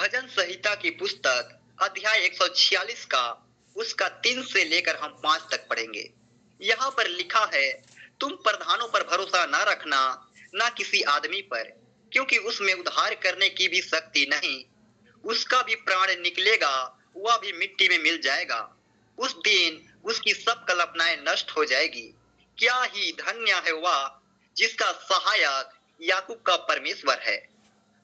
भजन संहिता की पुस्तक अध्याय 146 का उसका 3 से लेकर हम 5 तक पढ़ेंगे। यहाँ पर लिखा है, तुम प्रधानों पर भरोसा न रखना, न किसी आदमी पर, क्योंकि उसमें उद्धार करने की भी शक्ति नहीं। उसका भी प्राण निकलेगा, वह भी मिट्टी में मिल जाएगा। उस दिन उसकी सब कल्पनाएं नष्ट हो जाएगी। क्या ही धन्य है वह जिसका सहायक याकूब का परमेश्वर है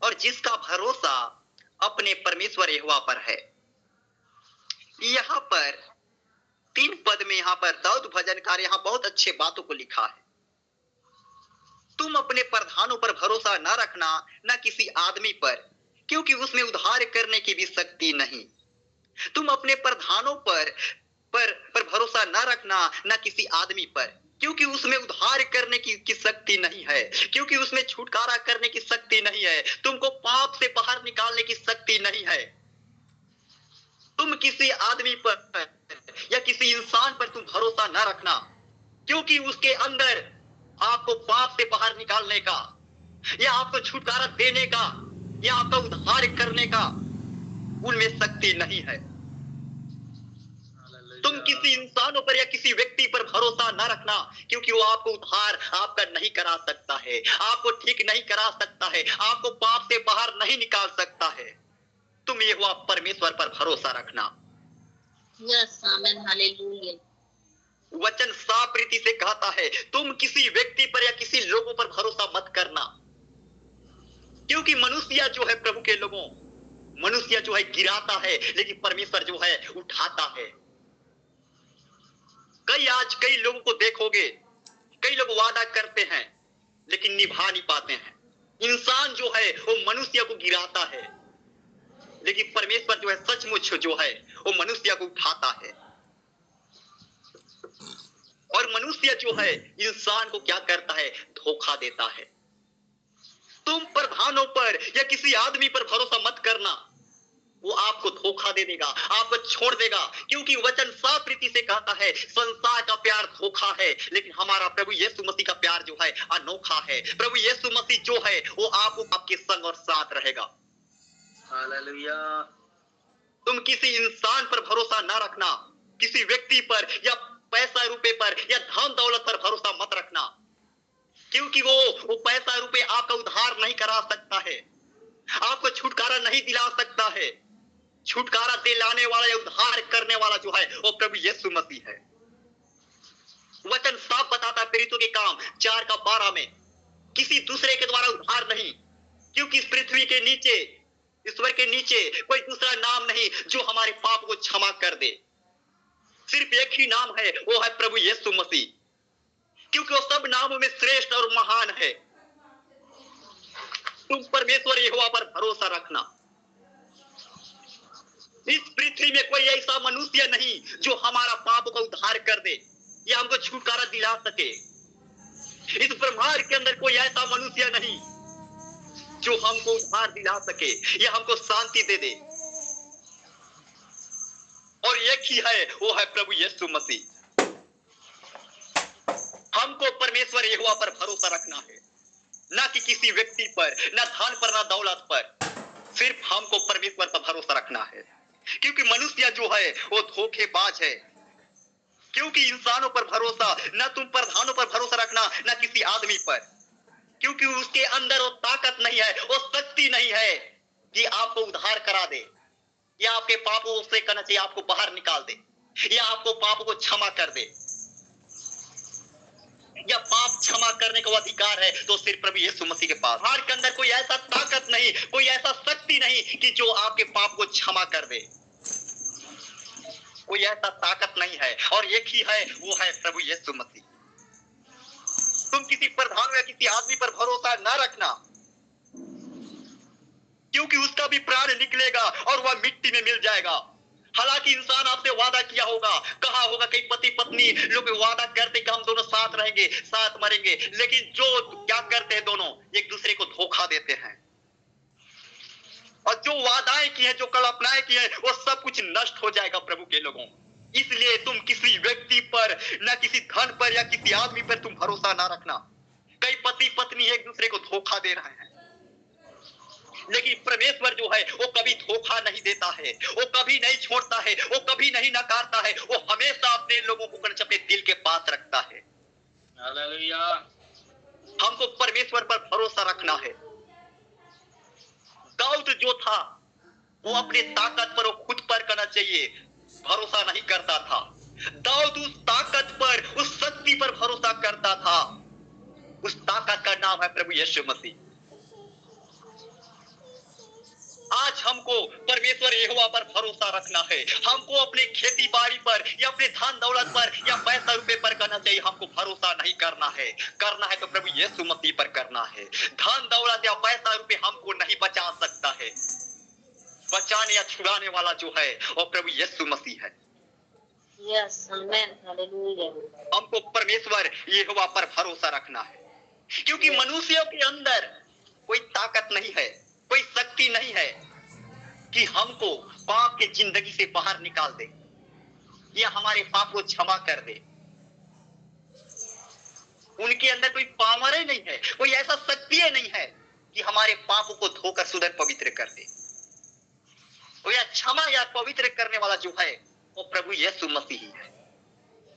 और जिसका भरोसा अपने परमेश्वर यहोवा पर है। यहाँ पर 3 पद में यहाँ पर दाऊद भजनकार यहाँ बहुत अच्छे बातों को लिखा है। तुम अपने प्रधानों पर भरोसा न रखना, न किसी आदमी पर, क्योंकि उसमें उद्धार करने की भी शक्ति नहीं। तुम अपने प्रधानों पर भरोसा न रखना, न किसी आदमी पर, क्योंकि उसमें उद्धार करने की शक्ति नहीं है, क्योंकि उसमें छुटकारा करने की शक्ति नहीं है, तुमको पाप से बाहर निकालने की शक्ति नहीं है। तुम किसी आदमी पर या किसी इंसान पर तुम भरोसा न रखना, क्योंकि उसके अंदर आपको पाप से बाहर निकालने का या आपको छुटकारा देने का या आपका उद्धार करने का उनमें शक्ति नहीं है। तुम किसी इंसानों पर या किसी व्यक्ति पर भरोसा न रखना, क्योंकि वो आपको उद्धार आपका नहीं करा सकता है, आपको ठीक नहीं करा सकता है, आपको पाप से बाहर नहीं निकाल सकता है। तुम यहोवा परमेश्वर पर भरोसा रखना। यस, आमेन, हालेलुया। वचन साफ रीति से कहता है, तुम किसी व्यक्ति पर या किसी लोगों पर भरोसा मत करना, क्योंकि मनुष्य जो है प्रभु के लोगों, मनुष्य जो है गिराता है, लेकिन परमेश्वर जो है उठाता है। आज कई लोगों को देखोगे, कई लोग वादा करते हैं लेकिन निभा नहीं पाते हैं। इंसान जो है वो मनुष्य को गिराता है, लेकिन परमेश्वर जो है सचमुच जो है वो मनुष्य को उठाता है। और मनुष्य जो है इंसान को क्या करता है? धोखा देता है। तुम प्रधानों पर या किसी आदमी पर भरोसा मत करना, वो आपको धोखा दे देगा, आपको छोड़ देगा, क्योंकि वचन साफ रीति से कहता है, संसार का प्यार धोखा है, लेकिन हमारा प्रभु यीशु मसीह का प्यार जो है अनोखा है। प्रभु यीशु मसीह जो है वो आपको आपके संग और साथ रहेगा। हालेलुया। तुम किसी इंसान पर भरोसा ना रखना, किसी व्यक्ति पर या पैसा रुपए पर या धन दौलत पर भरोसा मत रखना, क्योंकि वो पैसा रुपए आपका उद्धार नहीं करा सकता है, आपको छुटकारा नहीं दिला सकता है। छुटकारा दिलाने वाला या उद्धार करने वाला जो है वो प्रभु यीशु मसीह है। वचन साफ बताता है प्रेरितों के काम 4:12 में, किसी दूसरे के द्वारा उद्धार नहीं, क्योंकि इस पृथ्वी के नीचे, ईश्वर के नीचे कोई दूसरा नाम नहीं जो हमारे पाप को क्षमा कर दे। सिर्फ एक ही नाम है, वो है प्रभु यीशु मसीह, क्योंकि वो सब नामों में श्रेष्ठ और महान है। तुम परमेश्वर यहोवा पर भरोसा रखना। इस पृथ्वी में कोई ऐसा मनुष्य नहीं जो हमारा पाप का उद्धार कर दे या हमको छुटकारा दिला सके। इस ब्रह्मांड के अंदर कोई ऐसा मनुष्य नहीं जो हमको उद्धार दिला सके या हमको शांति दे दे। और एक ही है, वो है प्रभु यीशु मसीह। हमको परमेश्वर यहोवा पर भरोसा रखना है, ना कि किसी व्यक्ति पर, ना धन पर, ना दौलत पर। सिर्फ हमको परमेश्वर पर भरोसा रखना है, क्योंकि मनुष्य जो है वो धोखेबाज है। क्योंकि इंसानों पर भरोसा, ना तुम प्रधानों पर भरोसा रखना, ना किसी आदमी पर, क्योंकि उसके अंदर वो ताकत नहीं है, वो शक्ति नहीं है कि आपको उद्धार करा दे या आपके पापों से करना चाहिए आपको बाहर निकाल दे या आपको पापों को क्षमा कर दे। या पाप क्षमा करने का अधिकार है तो सिर्फ प्रभु यीशु मसीह के पास। हर के अंदर कोई ऐसा ताकत नहीं, कोई ऐसा शक्ति नहीं कि जो आपके पाप को क्षमा कर दे। कोई ऐसा ताकत नहीं है, और एक ही है, वो है प्रभु यीशु मसीह। तुम किसी प्रधान या किसी आदमी पर भरोसा न रखना, क्योंकि उसका भी प्राण निकलेगा और वह मिट्टी में मिल जाएगा। हालांकि इंसान आपसे वादा किया होगा, कहा होगा, कई पति पत्नी लोग वादा करते कि हम दोनों साथ रहेंगे, साथ मरेंगे, लेकिन जो क्या करते हैं, दोनों एक दूसरे को धोखा देते हैं। और जो वादाएं की हैं, जो कल्पनाएं की हैं, वो सब कुछ नष्ट हो जाएगा प्रभु के लोगों। इसलिए तुम किसी व्यक्ति पर, न किसी धन पर या किसी आदमी पर तुम भरोसा ना रखना। कई पति पत्नी एक दूसरे को धोखा दे रहे हैं, लेकिन परमेश्वर जो है वो कभी धोखा नहीं देता है, वो कभी नहीं छोड़ता है, वो कभी नहीं नकारता है, वो हमेशा अपने लोगों को अपने दिल के पास रखता है। हालेलुया। हमको परमेश्वर पर भरोसा रखना है। दाऊद जो था वो अपने ताकत पर, वो खुद पर करना चाहिए, भरोसा नहीं करता था। दाऊद उस ताकत पर, उस शक्ति पर भरोसा करता था। उस ताकत का नाम है प्रभु यीशु मसीह। आज हमको परमेश्वर यहोवा पर भरोसा रखना है। हमको अपने खेती बाड़ी पर या अपने धन दौलत पर या पैसा रुपए पर करना चाहिए, हमको भरोसा नहीं करना है। करना है तो प्रभु यीशु मसीह पर करना है। धन दौलत या पैसा रुपए हमको नहीं बचा सकता है। बचाने या छुड़ाने वाला जो है वो प्रभु यीशु मसीह है। Yes, amen. Hallelujah. हमको परमेश्वर यहोवा पर भरोसा रखना है, क्योंकि मनुष्यों के अंदर कोई ताकत नहीं है, कोई शक्ति नहीं है कि हमको पाप के जिंदगी से बाहर निकाल दे या हमारे पाप को क्षमा कर दे। उनके अंदर कोई पावर ही नहीं है, कोई ऐसा शक्ति नहीं है कि हमारे पापों को धोकर सुधर पवित्र कर दे। वो या क्षमा या पवित्र करने वाला जो है वो प्रभु यीशु मसीह ही है।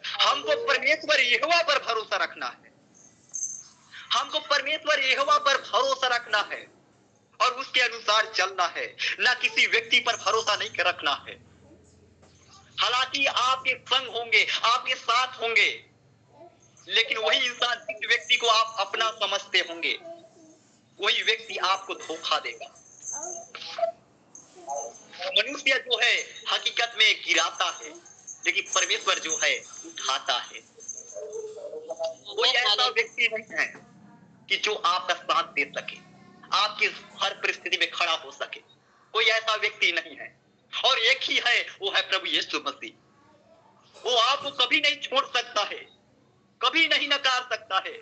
हमको परमेश्वर यहोवा पर भरोसा रखना है। हमको परमेश्वर यहोवा पर भरोसा रखना है और उसके अनुसार चलना है, ना किसी व्यक्ति पर भरोसा नहीं रखना है। हालांकि आपके संग होंगे, आपके साथ होंगे, लेकिन वही इंसान जिस व्यक्ति को आप अपना समझते होंगे वही व्यक्ति आपको धोखा देगा। मनुष्य जो है हकीकत में गिराता है, लेकिन परमेश्वर जो है उठाता है। कोई ऐसा व्यक्ति नहीं है कि जो आपका साथ दे सके, आपकी हर परिस्थिति में खड़ा हो सके। कोई ऐसा व्यक्ति नहीं है, और एक ही है, वो है प्रभु यीशु मसीह। वो आपको कभी नहीं छोड़ सकता है, कभी नहीं नकार सकता है।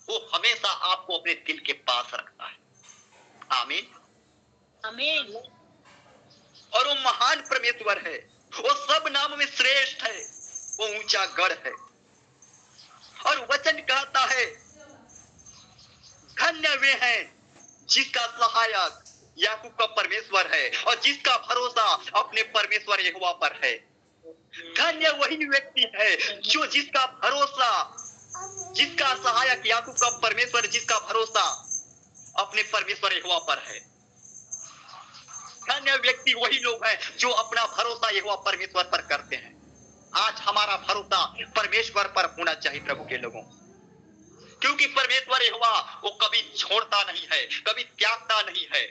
वो हमेशा आपको अपने दिल के पास रखता है। आमीन। Amen. और वो महान परमेश्वर है, वो सब नाम में श्रेष्ठ है, वो ऊंचा गढ़ है। और वचन कहता है धन्य वे हैं जिसका सहायक याकूब का परमेश्वर है और जिसका भरोसा अपने परमेश्वर यहोवा पर है। धन्य वही व्यक्ति है जो जिसका भरोसा, जिसका सहायक याकूब का परमेश्वर, जिसका भरोसा अपने परमेश्वर यहोवा पर है। धन्य व्यक्ति वही लोग हैं जो अपना भरोसा यहोवा परमेश्वर पर करते हैं। आज हमारा भरोसा परमेश्वर पर होना चाहिए प्रभु के लोगों, क्योंकि परमेश्वर यहोवा वो कभी छोड़ता नहीं है, कभी त्यागता नहीं है।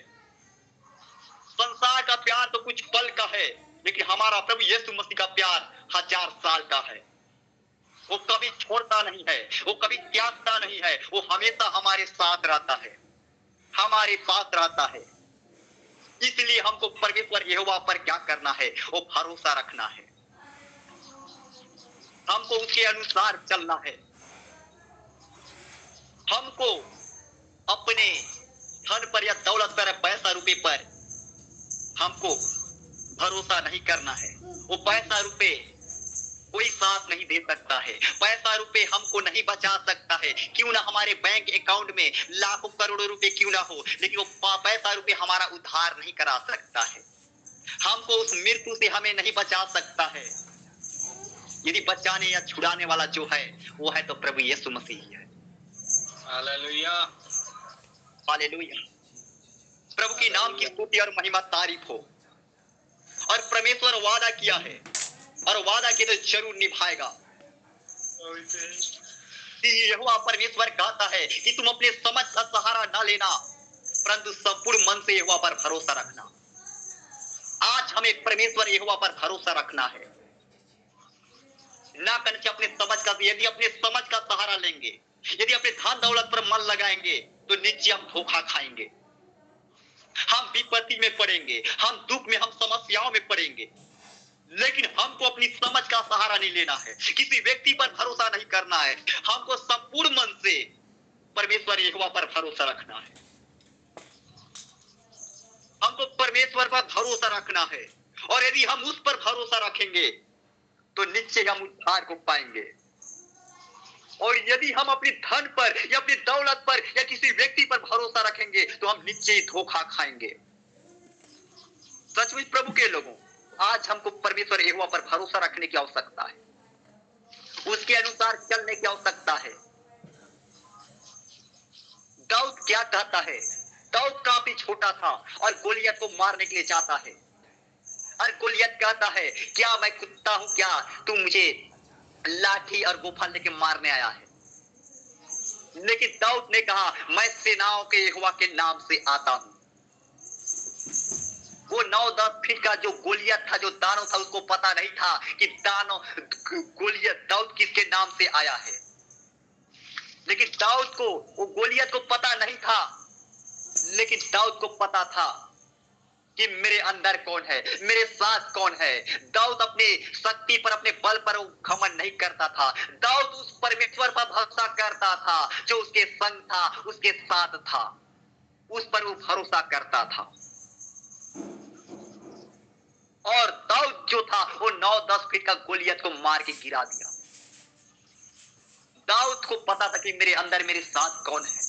संसार का प्यार तो कुछ पल का है, लेकिन हमारा प्रभु यीशु मसीह का प्यार 1000 साल का है। वो कभी छोड़ता नहीं है, वो कभी त्यागता नहीं है, वो हमेशा हमारे साथ रहता है, हमारे पास रहता है। इसलिए हमको परमेश्वर यहोवा पर क्या करना है, वो भरोसा रखना है। हमको उसके अनुसार चलना है। हमको अपने धन पर या दौलत पर, पैसा रुपए पर हमको भरोसा नहीं करना है। वो पैसा रुपए कोई साथ नहीं दे सकता है, पैसा रुपए हमको नहीं बचा सकता है। क्यों ना हमारे बैंक अकाउंट में लाखों करोड़ों रुपए क्यों ना हो, लेकिन वो पैसा रुपए हमारा उद्धार नहीं करा सकता है। हमको उस मृत्यु से हमें नहीं बचा सकता है। यदि बचाने या छुड़ाने वाला जो है वो है तो प्रभु यीशु मसीह है। हालेलुया। हालेलुया। प्रभु की नाम की स्तुति और महिमा तारीफ हो। और परमेश्वर वादा किया है और वादा किया तो जरूर निभाएगा। यहोवा परमेश्वर कहता है कि तुम अपने समझ का सहारा ना लेना, परंतु संपूर्ण मन से यहोवा पर भरोसा रखना। आज हमें परमेश्वर यहोवा पर भरोसा रखना है, ना करके अपने समझ का। यदि अपने समझ का सहारा लेंगे, यदि अपने धन दौलत पर मन लगाएंगे तो निश्चय हम धोखा खाएंगे, हम विपत्ति में पड़ेंगे, हम दुख में, हम समस्याओं में पड़ेंगे। लेकिन हमको अपनी समझ का सहारा नहीं लेना है, किसी व्यक्ति पर भरोसा नहीं करना है। हमको संपूर्ण मन से परमेश्वर यहोवा पर भरोसा रखना है। हमको परमेश्वर पर भरोसा रखना है, और यदि हम उस पर भरोसा रखेंगे तो निश्चय हम उद्धार को पाएंगे। और यदि हम अपनी धन पर या अपनी दौलत पर या किसी व्यक्ति पर भरोसा रखेंगे तो हम निश्चय ही धोखा खाएंगे। सचमुच प्रभु के लोगों, आज हमको परमेश्वर यहोवा पर भरोसा रखने की आवश्यकता है, उसके अनुसार चलने की आवश्यकता है। दाऊद क्या कहता है? दाऊद काफी छोटा था और गोलियत को मारने के लिए जाता है। और गोलियत कहता है, क्या मैं कुत्ता हूं क्या, तू मुझे लाठी और गोफन लेके मारने आया है? लेकिन दाऊद ने कहा, मैं सेनाओं के यहोवा के नाम से आता हूं। वो 9-10 फीट का जो गोलियत था, जो दानव था, उसको पता नहीं था कि गोलियत दाऊद किसके नाम से आया है। लेकिन दाऊद को, वो गोलियत को पता नहीं था, लेकिन दाऊद को पता था कि मेरे अंदर कौन है, मेरे साथ कौन है। दाऊद अपनी शक्ति पर, अपने बल पर घमंड नहीं करता था। दाऊद उस परमेश्वर पर भरोसा करता था जो उसके संग था, उसके साथ था, उस पर वो भरोसा करता था। और दाऊद जो था वो 9-10 फीट का गोलियत को मार के गिरा दिया। दाऊद को पता था कि मेरे अंदर, मेरे साथ कौन है,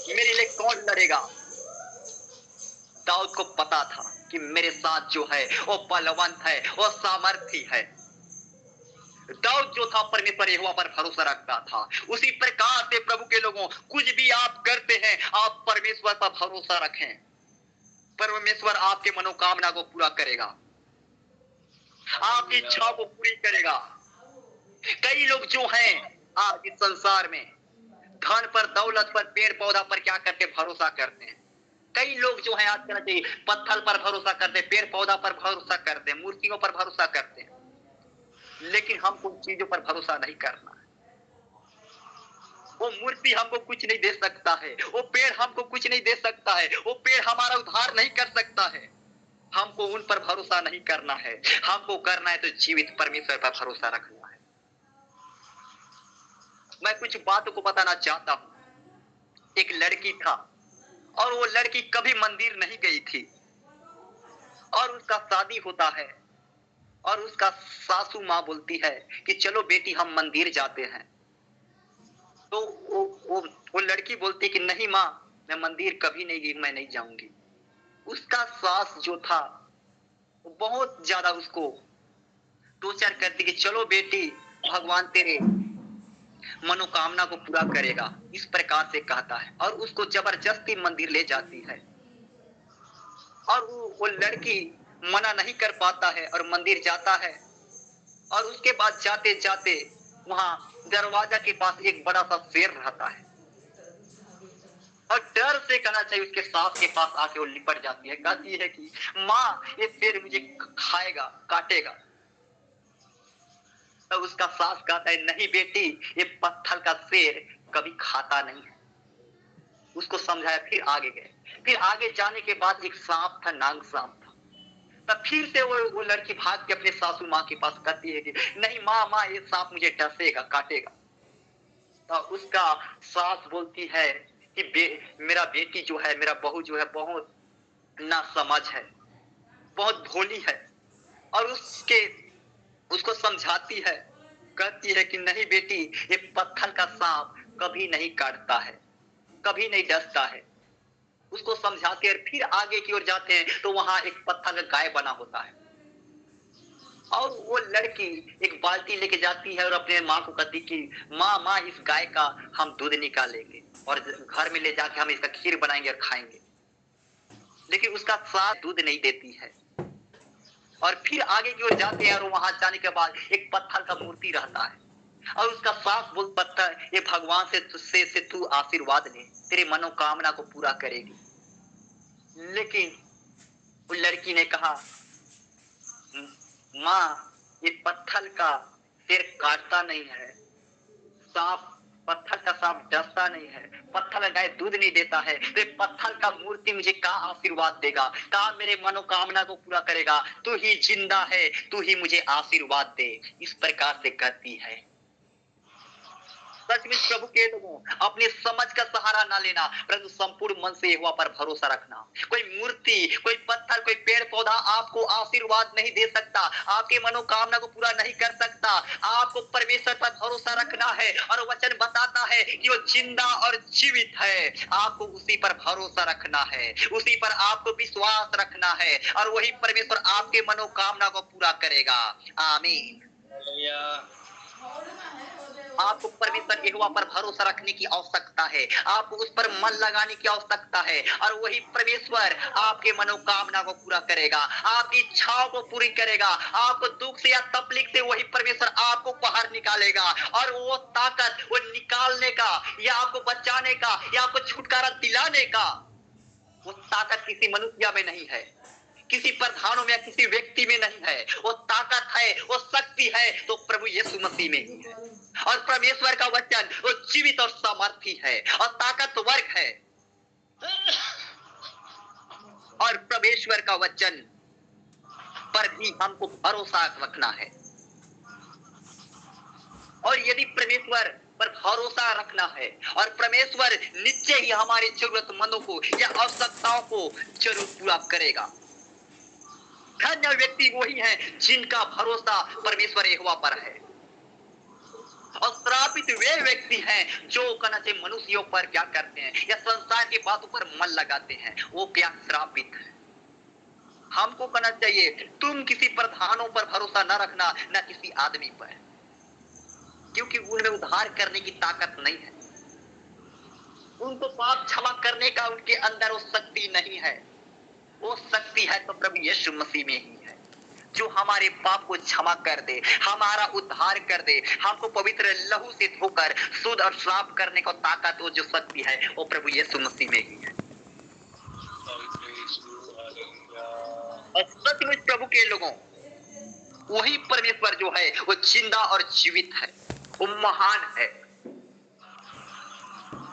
मेरे लिए कौन लड़ेगा। दाऊद को पता था कि मेरे साथ जो है वो बलवंत है, वो सामर्थी है। दाऊद जो था परमेश्वर यहोवा पर भरोसा रखता था। उसी प्रकार से प्रभु के लोगों, कुछ भी आप करते हैं, आप परमेश्वर पर भरोसा रखें। परमेश्वर आपके मनोकामना को पूरा करेगा, आपकी इच्छाओं को पूरी करेगा। कई लोग जो हैं आज इस संसार में धन पर, दौलत पर, पेड़ पौधा पर क्या करते, भरोसा करते हैं। कई लोग जो हैं आज कहना चाहिए पत्थर पर भरोसा करते हैं, पेड़ पौधा पर भरोसा करते हैं, मूर्तियों पर भरोसा करते हैं। लेकिन हमको उन चीजों पर भरोसा नहीं करना है। वो मूर्ति हमको कुछ नहीं दे सकता है, वो पेड़ हमको कुछ नहीं दे सकता है, वो पेड़ हमारा उद्धार नहीं कर सकता है। हमको उन पर भरोसा नहीं करना है। हमको करना है तो जीवित परमेश्वर पर भरोसा रखना है। मैं कुछ बातों को बताना चाहता हूं। एक लड़की था और वो लड़की कभी मंदिर नहीं गई थी, और उसका शादी होता है और उसका सासू माँ बोलती है कि चलो बेटी हम मंदिर जाते हैं। तो वो लड़की बोलती कि नहीं माँ, मैं मंदिर कभी नहीं गई, मैं नहीं जाऊंगी। उसका सास जो था वो बहुत ज्यादा उसको टोर्चर करती कि चलो बेटी, भगवान तेरे मनोकामना को पूरा करेगा, इस प्रकार से कहता है, और उसको जबरदस्ती मंदिर ले जाती है। और वो लड़की मना नहीं कर पाता है और मंदिर जाता है। और उसके बाद जाते जाते वहां दरवाजा के पास एक बड़ा सा शेर रहता है, और डर से कहना चाहिए उसके सास के पास आके वो लिपट जाती है, कहती है कि माँ ये शेर मुझे खाएगा, काटेगा। तो उसका सास कहता है नहीं बेटी, ये पत्थर का शेर कभी खाता नहीं है। उसको समझाया, फिर आगे गए। फिर आगे जाने के बाद एक सांप था, नाग सांप था। तब फिर से वो लड़की भाग के अपने सासू माँ के पास कहती है कि नहीं माँ, ये सांप मुझे डसेगा, काटेगा। तो उसका सास बोलती है कि मेरा बेटी जो है, मेरा बहू जो है, बहुत ना समझ है, बहुत भोली है। और उसको समझाती है, कहती है कि नहीं बेटी, ये पत्थर का सांप कभी नहीं काटता है, कभी नहीं डसता है। उसको समझाते हैं। फिर आगे की ओर जाते हैं तो वहां एक पत्थर का गाय बना होता है, और वो लड़की एक बाल्टी लेके जाती है और अपने माँ को कहती कि माँ इस गाय का हम दूध निकालेंगे और घर में ले जाके हम इसका खीर बनाएंगे और खाएंगे। लेकिन उसका सास दूध नहीं देती है। और फिर आगे की ओर जाते हैं और वहां जाने के बाद एक पत्थर का मूर्ति रहता है, और उसका सास बोल पत्थर, ये भगवान से तू आशीर्वाद ले, तेरी मनोकामना को पूरा करेगी। लेकिन उस लड़की ने कहा माँ, ये पत्थर का शेर काटता नहीं है, सांप, पत्थर का सांप डसता नहीं है, पत्थर का गाय दूध नहीं देता है, तो पत्थर का मूर्ति मुझे क्या आशीर्वाद देगा, क्या मेरे मनोकामना को पूरा करेगा? तू ही जिंदा है, तू ही मुझे आशीर्वाद दे, इस प्रकार से कहती है। सचमुच प्रभु के लोगों, अपनी समझ का सहारा ना लेना, परंतु संपूर्ण मन से यहोवा पर भरोसा रखना। कोई मूर्ति, कोई पत्थर, कोई पेड़ पौधा आपको आशीर्वाद नहीं दे सकता, आपके मनोकामना को पूरा नहीं कर सकता। आपको परमेश्वर पर भरोसा रखना है, और वचन बताता है कि वो जिंदा और जीवित है। आपको उसी पर भरोसा रखना है, उसी पर आपको विश्वास रखना है, और वही परमेश्वर आपके मनोकामना को पूरा करेगा। आमीन। हालेलुया। आपको परमेश्वर यहोवा पर भरोसा रखने की आवश्यकता है, आपको उस पर मन लगाने की आवश्यकता है, और वही परमेश्वर आपके मनोकामना को पूरा करेगा, आपकी इच्छाओं को पूरी करेगा। आपको दुख से या तकलीफ से वही परमेश्वर आपको बाहर निकालेगा, और वो ताकत, वो निकालने का या आपको बचाने का या आपको छुटकारा दिलाने का, वो ताकत किसी मनुष्य में नहीं है, किसी प्रधानों में या किसी व्यक्ति में नहीं है। वो ताकत है, वो शक्ति है तो प्रभु यीशु मसीह में ही है। और परमेश्वर का वचन वो जीवित और सामर्थी है और ताकतवर है, और परमेश्वर का वचन पर भी हमको भरोसा रखना है। और यदि परमेश्वर पर भरोसा रखना है, और परमेश्वर निश्चय ही हमारे जरूरतमंदों को या आवश्यकताओं को जरूर पूरा करेगा। धन्य व्यक्ति वही है जिनका भरोसा परमेश्वर यहोवा पर है, और श्रापित वे व्यक्ति हैं जो कहना चाहिए मनुष्यों पर क्या करते हैं या संसार की बातों पर मन लगाते हैं, वो क्या श्रापित है। हमको कहना चाहिए तुम किसी प्रधानों पर भरोसा न रखना, न किसी आदमी पर, क्योंकि उनमें उद्धार करने की ताकत नहीं है। उनको पाप क्षमा करने का उनके अंदर वो शक्ति नहीं है। वो शक्ति है तो प्रभु यीशु मसीह में ही है, जो हमारे पाप को क्षमा कर दे, हमारा उद्धार कर दे, हमको पवित्र लहू से धोकर शुद्ध और साफ करने को ताकत, वो जो शक्ति है वो प्रभु यीशु मसीह में ही है। और सचमुच प्रभु के लोगों, वही परमेश्वर जो है वो जिंदा और जीवित है, वो महान है।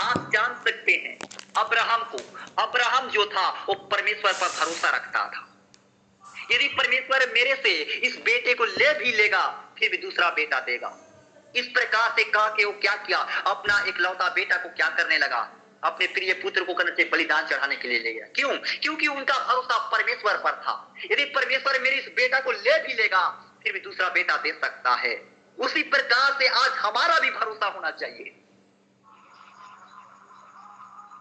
आप जान सकते हैं अब्राहम जो था वो परमेश्वर पर भरोसा रखता था। यदि परमेश्वर मेरे से इस बेटे को ले भी लेगा फिर भी दूसरा बेटा देगा, इस प्रकार से कहा कि वो क्या किया, अपना इकलौता बेटा को क्या करने लगा, अपने प्रिय पुत्र को करने से बलिदान चढ़ाने के लिए ले गया। क्यों? क्योंकि उनका भरोसा परमेश्वर पर था। यदि परमेश्वर मेरे इस बेटा को ले भी लेगा फिर भी दूसरा बेटा दे सकता है। उसी प्रकार से आज हमारा भी भरोसा होना चाहिए।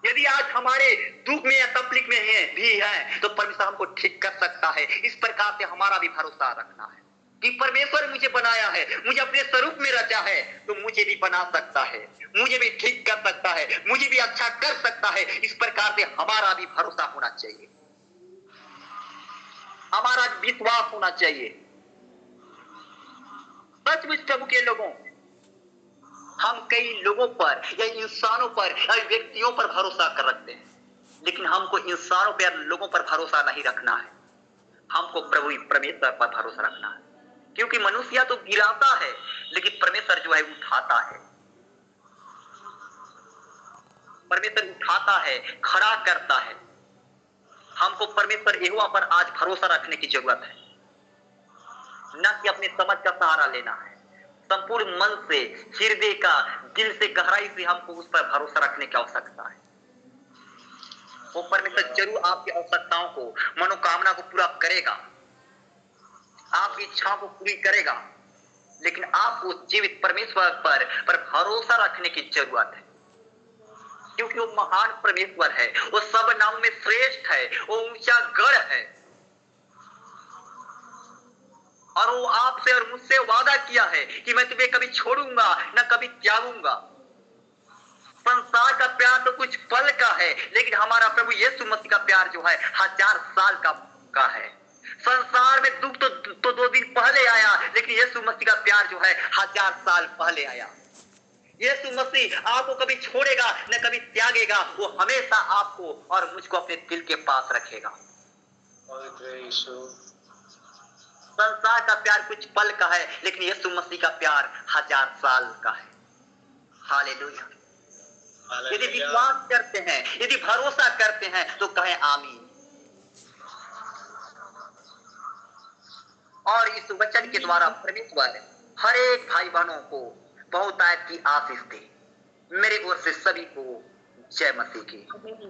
यदि आज हमारे दुख में या तकलीफ में है तो परमेश्वर हमको ठीक कर सकता है। इस प्रकार से हमारा भी भरोसा रखना है कि परमेश्वर मुझे बनाया है, मुझे अपने स्वरूप में रचा है, तो मुझे भी बना सकता है, मुझे भी ठीक कर सकता है, मुझे भी अच्छा कर सकता है। इस प्रकार से हमारा भी भरोसा होना चाहिए, हमारा विश्वास होना चाहिए। सचमुच प्रभु के लोगों, हम कई लोगों पर या इंसानों पर या व्यक्तियों पर भरोसा कर रखते हैं, लेकिन हमको इंसानों पर, लोगों पर भरोसा नहीं रखना है। हमको प्रभु परमेश्वर पर भरोसा रखना है, क्योंकि मनुष्य तो गिराता है लेकिन परमेश्वर जो है उठाता है। परमेश्वर उठाता है, खड़ा करता है। हमको परमेश्वर यहोवा पर आज भरोसा रखने की जरूरत है, न कि अपने समझ का सहारा लेना है। संपूर्ण मन से, हृदय का, दिल से, गहराई से हमको उस पर भरोसा रखने की आवश्यकता है। वो परमेश्वर जरूर आपकी आवश्यकताओं को, मनोकामना को पूरा करेगा, आपकी इच्छाओं को पूरी करेगा, लेकिन आपको जीवित परमेश्वर पर भरोसा रखने की जरूरत है, क्योंकि वो महान परमेश्वर है, वो सब नामों में श्रेष्ठ है, वो ऊंचा गढ़ है, और वो आपसे और मुझसे वादा किया है कि मैं तुम्हें कभी छोड़ूंगा न कभी त्यागूंगा। संसार का प्यार तो कुछ पल का है, लेकिन हमारा प्रभु यीशु मसीह का प्यार जो है 1000 साल का है। संसार में दुख तो 2 दिन पहले आया, लेकिन यीशु मसीह का प्यार जो है 1000 साल पहले आया। यीशु मसीह आपको कभी छोड़ेगा न कभी त्यागेगा, वो हमेशा आपको और मुझको अपने दिल के पास रखेगा। संसार का प्यार कुछ पल का है, लेकिन यीशु मसीह का प्यार 1000 साल का है। हालेलुया। यदि विश्वास करते हैं, यदि भरोसा करते हैं तो कहें आमीन। और इस वचन के द्वारा परमेश्वर हर एक भाई बहनों को बहुतायत की आशीष दे। मेरी ओर से सभी को जय मसीह की।